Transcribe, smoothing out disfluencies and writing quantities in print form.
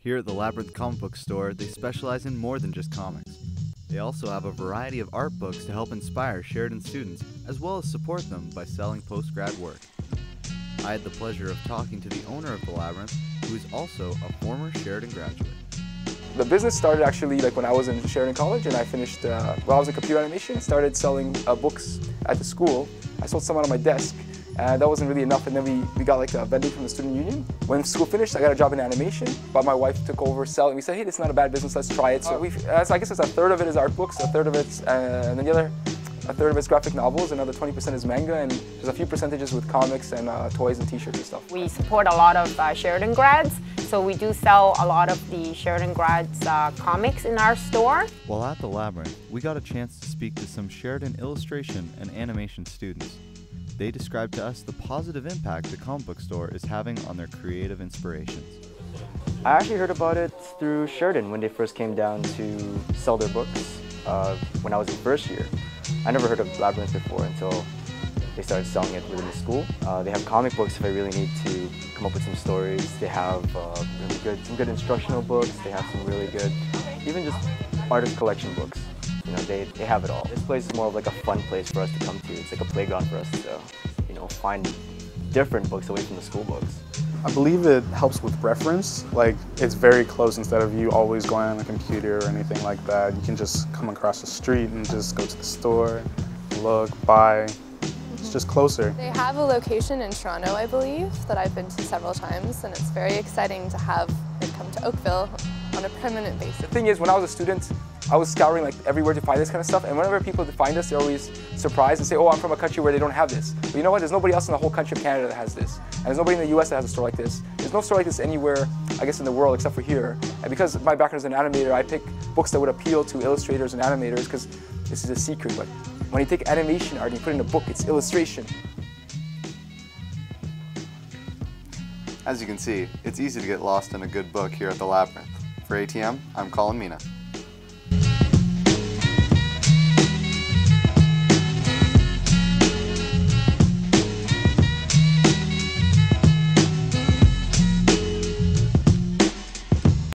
Here at the Labrynth comic book store, they specialize in more than just comics. They also have a variety of art books to help inspire Sheridan students, as well as support them by selling post-grad work. I had the pleasure of talking to the owner of the Labrynth, who is also a former Sheridan graduate. The business started actually like when I was in Sheridan College, and I finished, while I was in computer animation, started selling books at the school. I sold some out on my desk, and that wasn't really enough, and then we got like a vending from the student union. When school finished, I got a job in animation, but my wife took over selling. We said, hey, this is not a bad business, let's try it. So I guess it's a third of it is art books, a third of it's, and then the other a third of it's graphic novels, another 20% is manga, and there's a few percentages with comics and toys and t-shirts and stuff. We support a lot of Sheridan grads, so we do sell a lot of the Sheridan grads comics in our store. While at the Labrynth, we got a chance to speak to some Sheridan illustration and animation students. They described to us the positive impact the comic book store is having on their creative inspirations. I actually heard about it through Sheridan when they first came down to sell their books when I was in first year. I never heard of Labrynth before until they started selling it within the school. They have comic books if I really need to come up with some stories. They have some good instructional books. They have some really good, even just artist collection books. You know, they have it all. This place is more of like a fun place for us to come to. It's like a playground for us to, you know, find different books away from the school books. I believe it helps with reference. Like, it's very close instead of you always going on a computer or anything like that. You can just come across the street and just go to the store, look, buy. It's just closer. They have a location in Toronto, I believe, that I've been to several times, and it's very exciting to have it come to Oakville on a permanent basis. The thing is, when I was a student, I was scouring like everywhere to find this kind of stuff, and whenever people find us, they're always surprised and say, oh, I'm from a country where they don't have this. But you know what? There's nobody else in the whole country of Canada that has this. And there's nobody in the US that has a store like this. There's no store like this anywhere, I guess, in the world except for here. And because my background is an animator, I pick books that would appeal to illustrators and animators, because this is a secret. But when you take animation art and you put it in a book, it's illustration. As you can see, it's easy to get lost in a good book here at the Labrynth. For ATM, I'm Colin Mina.